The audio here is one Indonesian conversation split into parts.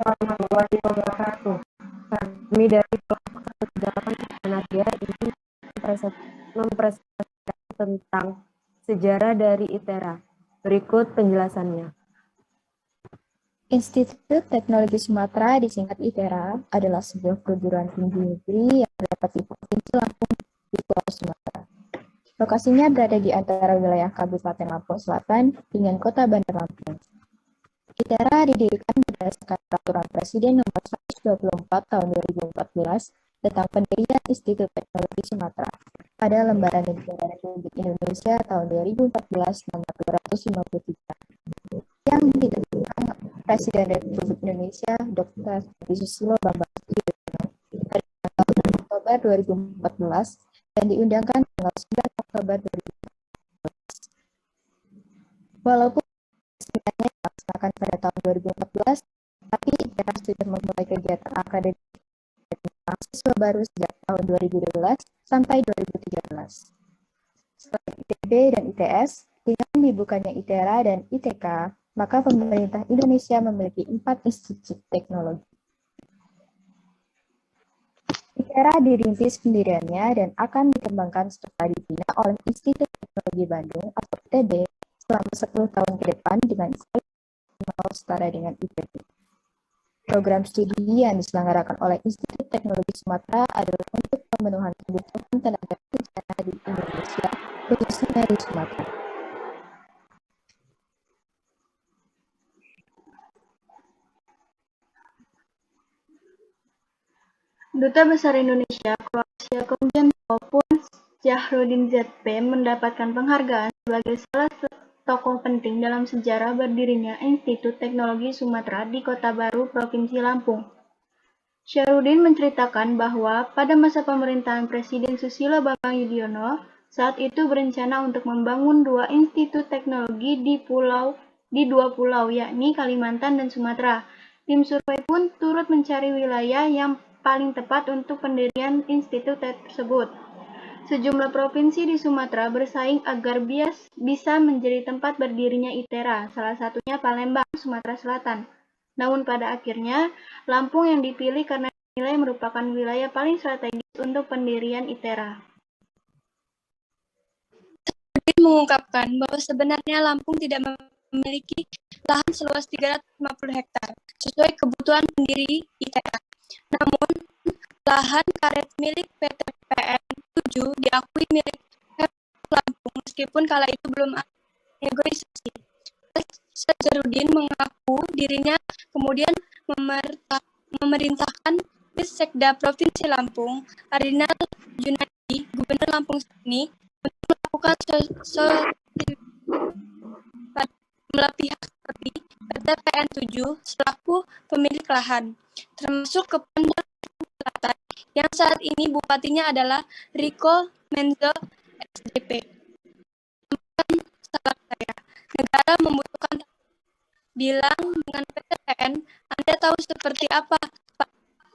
bahwa di nomor 1 kami dari kelompok 18 Nadia ini mempresentasikan tentang sejarah dari ITERA. Berikut penjelasannya. Institut Teknologi Sumatera, disingkat ITERA, adalah sebuah perguruan tinggi negeri yang terdapat di Provinsi Lampung di Pulau Sumatera. Lokasinya berada di antara wilayah Kabupaten Lampung Selatan dengan Kota Bandar Lampung. ITERA didirikan berdasarkan Peraturan Presiden Nomor 124 Tahun 2014 tentang pendirian Institut Teknologi Sumatera pada Lembaran Negara Republik Indonesia tahun 2014 nomor 253 yang ditentukan Presiden Republik Indonesia Dr. Haji Susilo Bambang Yudhoyono pada tanggal 6 Oktober 2014 dan diundangkan tanggal 9 Oktober 2014. Walaupun sebenarnya dilaksanakan pada tahun 2014, tapi ITERA sudah memulai kegiatan akademik mahasiswa baru sejak tahun 2012 sampai 2013. Selain ITB dan ITS, dengan dibukanya ITERA dan ITK, maka pemerintah Indonesia memiliki 4 institut teknologi. ITERA dirintis pendiriannya dan akan dikembangkan serta dibina oleh Institut Teknologi Bandung atau ITB selama 10 tahun ke depan dengan setara dengan ITB. Program studi yang diselenggarakan oleh Institut Teknologi Sumatera adalah untuk pemenuhan kebutuhan tenaga kerja di Indonesia, khususnya di Sumatera. Duta Besar Indonesia Kroasia Komjen Pol Zahroddin ZP mendapatkan penghargaan sebagai salah satu tokoh penting dalam sejarah berdirinya Institut Teknologi Sumatera di Kota Baru, Provinsi Lampung. Zahroddin menceritakan bahwa pada masa pemerintahan Presiden Susilo Bambang Yudhoyono, saat itu berencana untuk membangun 2 institut teknologi di dua pulau, yakni Kalimantan dan Sumatera. Tim survei pun turut mencari wilayah yang paling tepat untuk pendirian institut tersebut. Sejumlah provinsi di Sumatera bersaing agar bisa menjadi tempat berdirinya ITERA, salah satunya Palembang, Sumatera Selatan. Namun pada akhirnya, Lampung yang dipilih karena dinilai merupakan wilayah paling strategis untuk pendirian ITERA. Zahroddin mengungkapkan bahwa sebenarnya Lampung tidak memiliki lahan seluas 350 hektar sesuai kebutuhan pendiri ITERA. Namun, lahan karet milik PT PN 7 diakui milik Pemkab Lampung meskipun kala itu belum ada negosiasi. Zahroddin mengaku dirinya kemudian memerintahkan Sekda Provinsi Lampung, Arinal Junaidi, Gubernur Lampung ini, untuk melakukan belah pihak seperti PT PN 7 selaku pemilik lahan, termasuk ke Pandeglang Selatan yang saat ini bupatinya adalah Riko Menzo SDP. Salah saya, negara membutuhkan bilang dengan PT PN, Anda tahu seperti apa, Pak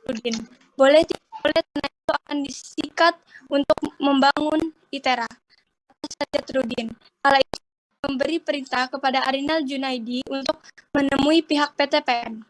Zahroddin? Boleh tanah itu akan disikat untuk membangun ITERA. Kata Zahroddin. Kala itu memberi perintah kepada Arinal Junaidi untuk menemui pihak PT PN.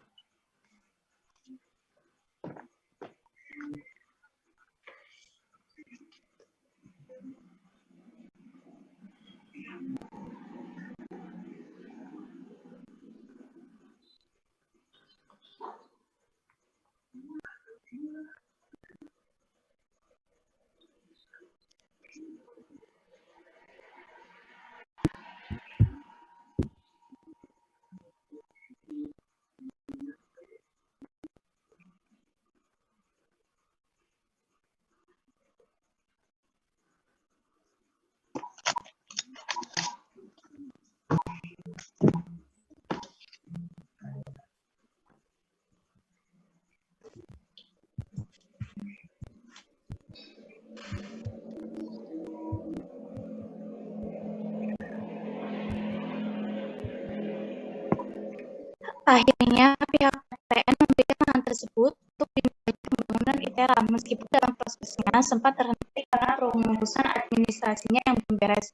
Akhirnya, pihak PN memberikan lahan tersebut untuk dimulai pembangunan ITERA, meskipun dalam prosesnya sempat terhenti karena pengurusan administrasinya yang belum beres.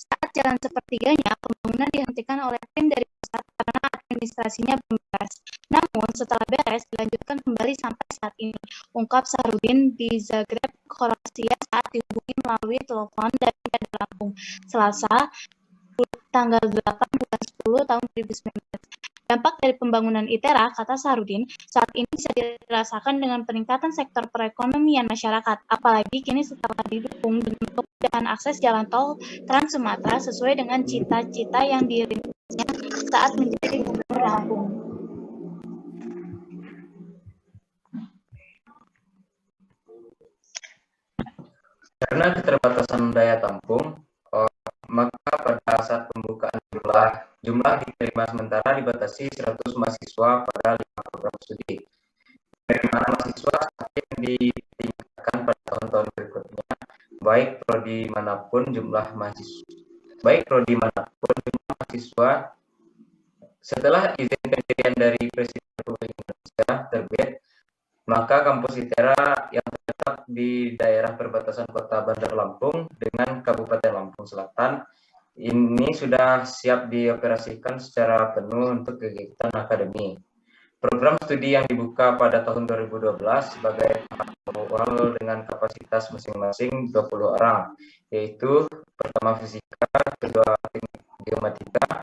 Saat jalan sepertiganya, pembangunan dihentikan oleh tim dari pusat karena administrasi administrasinya beres. Namun setelah beres dilanjutkan kembali sampai saat ini, ungkap Sahrudin di Zagreb, Kroasia saat dihubungi melalui telepon dari Lampung, Selasa, tanggal 8 bulan 10 tahun 2019. Dampak dari pembangunan ITERA, kata Sahrudin, saat ini bisa dirasakan dengan peningkatan sektor perekonomian masyarakat, apalagi kini setelah didukung dengan kemudahan akses jalan tol Trans Sumatera sesuai dengan cita-cita yang dirintisnya saat menjadi gubernur Lampung. Karena keterbatasan daya tampung, maka pada saat pembukaan jumlah diterima sementara dibatasi 100 mahasiswa pada 5 program studi. Penerimaan mahasiswa semakin ditingkatkan pada tahun-tahun berikutnya, baik prodi manapun jumlah mahasiswa setelah izin pendirian dari Presiden Republik Indonesia terbit, maka kampus ITERA yang terletak di daerah perbatasan Kota Bandar Lampung dengan Kabupaten Lampung Selatan ini sudah siap dioperasikan secara penuh untuk kegiatan akademi. Program studi yang dibuka pada tahun 2012 sebagai tahap awal dengan kapasitas masing-masing 20 orang, yaitu pertama fisika, kedua teknik geomatika,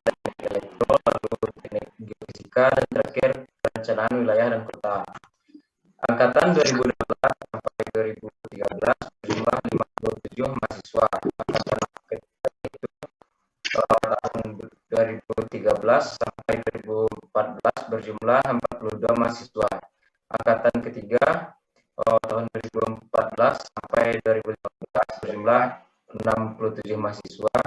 teknik elektro, lalu teknik geofisika, dan terakhir perencanaan wilayah dan kota. Angkatan 2012 sampai 2013 berjumlah 57 mahasiswa. Angkatan itu tahun 2013 sampai 2014 berjumlah 42 mahasiswa. Angkatan ketiga tahun 2014 sampai 2015 berjumlah 67 mahasiswa.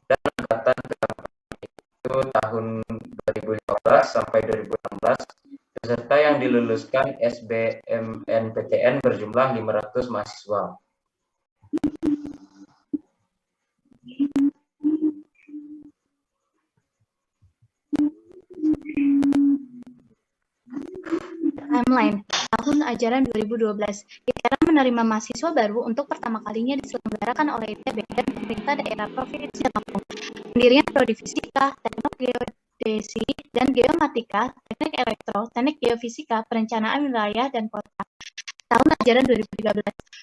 Dan angkatan keempat itu tahun 2015 sampai 2016 peserta yang diluluskan SBMNPTN berjumlah 500 mahasiswa. Timeline tahun ajaran 2012, ITERA menerima mahasiswa baru untuk pertama kalinya diselenggarakan oleh ITB dan pemerintah daerah Provinsi Lampung. Pendirian prodi fisika, teknik geodesi dan geomatika, teknik elektro, teknik geofisika, perencanaan wilayah dan kota. Tahun ajaran 2013,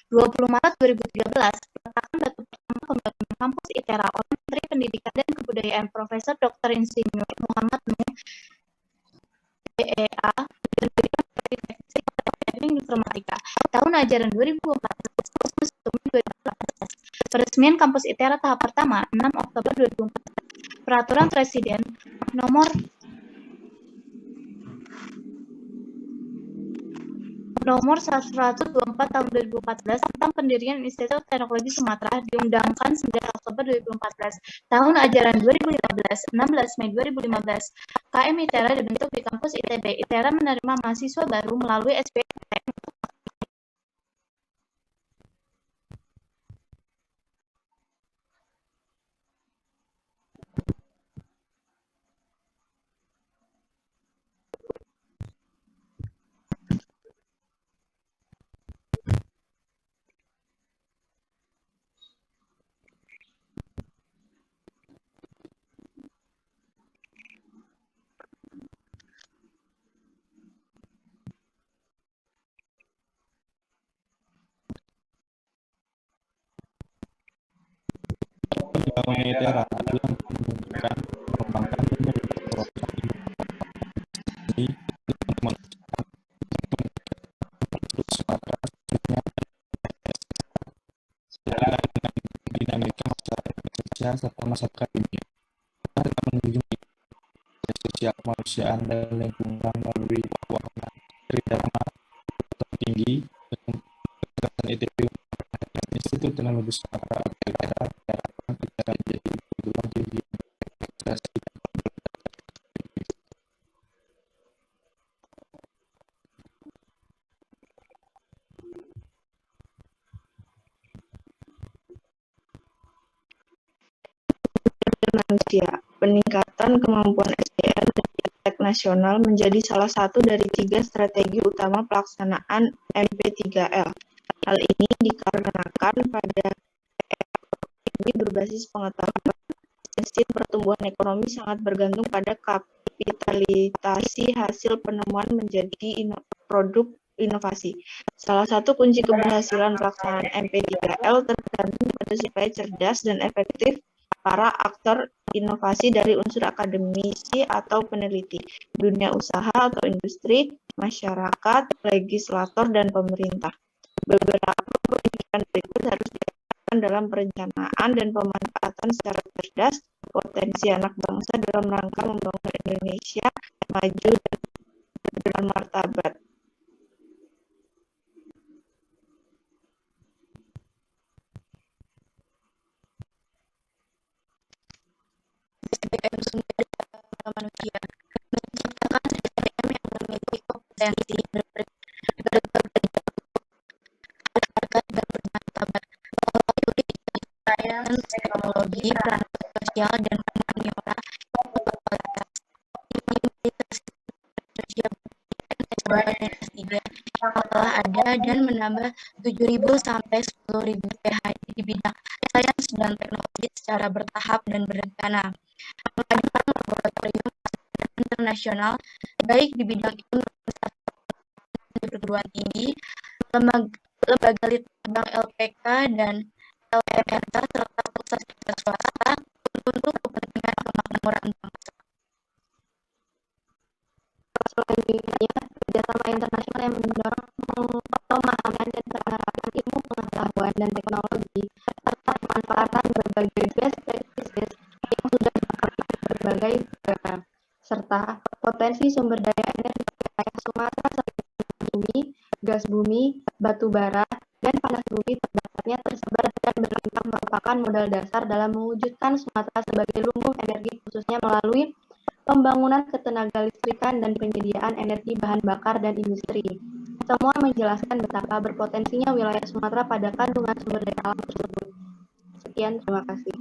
20 Maret 2013, peletakan batu pertama pembangunan kampus ITERA oleh Menteri Pendidikan dan Kebudayaan Profesor Dr. Insinyur Muhammad Nuh, DEA, Informatika. Tahun ajaran 2014-2018, peresmian kampus ITERA tahap pertama 6 Oktober 2014. Peraturan Presiden nomor 124 tahun 2014 tentang pendirian Institut Teknologi Sumatera diundangkan 9 Oktober 2014. Tahun ajaran 2015, 16 Mei 2015, KM ITERA dibentuk di kampus ITB. ITERA menerima mahasiswa baru melalui SBMPTN. Pembangunan ITERA adalah menunjukkan mengembangkan dan memperoleh ini untuk menunjukkan Sumatera sejalan dengan dinamika masyarakat Indonesia serta masyarakat dunia. Kita akan menunjukkan sosial kemanusiaan dan lingkungan melalui keuangan tridharma tertinggi dengan kegiatan ITB Institut Teknologi Sumatera ITERA diharapkan ITERA menjadi perguruan tinggi berprestasi dan manusia. Peningkatan kemampuan SDM dan iptek nasional menjadi salah satu dari 3 strategi utama pelaksanaan MP3L. Hal ini dikarenakan pada era ini berbasis pengetahuan potensi pertumbuhan ekonomi sangat bergantung pada kapitalisasi hasil penemuan menjadi produk inovasi. Salah satu kunci keberhasilan pelaksanaan MP3L tergantung pada supaya cerdas dan efektif para aktor inovasi dari unsur akademisi atau peneliti, dunia usaha atau industri, masyarakat, legislator, dan pemerintah. Beberapa pemikiran berikut harus dilakukan dalam perencanaan dan pemanfaatan secara cerdas potensi anak bangsa dalam rangka membangun Indonesia maju dan bermartabat. SDM sumber daya manusia menciptakan SDM yang memiliki kompetensi berharga dan bermartabat melalui sains, teknologi, peran sosial, dan humaniora dan S3 yang telah ada dan menambah 7.000 sampai 10.000 PhD di bidang sains dan teknologi secara bertahap dan berencana. Menghadirkan laboratorium internasional baik di bidang ilmu di perguruan tinggi, lembaga litbang LPK dan LMRK serta pusat swasta untuk kepentingan kemakmuran bangsa. Selanjutnya, kerjasama internasional yang mendorong pemahaman dan penerapan ilmu pengetahuan dan teknologi serta pemanfaatan berbagai best practices yang sudah dipakai berbagai negara, serta potensi sumber daya energi wilayah Sumatera seperti bumi, gas bumi, batu bara, dan panas bumi terdapatnya tersebar dan berlimpah merupakan modal dasar dalam mewujudkan Sumatera sebagai lumbung energi khususnya melalui pembangunan ketenaga listrikan dan penyediaan energi bahan bakar dan industri. Semua menjelaskan betapa berpotensinya wilayah Sumatera pada kandungan sumber daya alam tersebut. Sekian, terima kasih.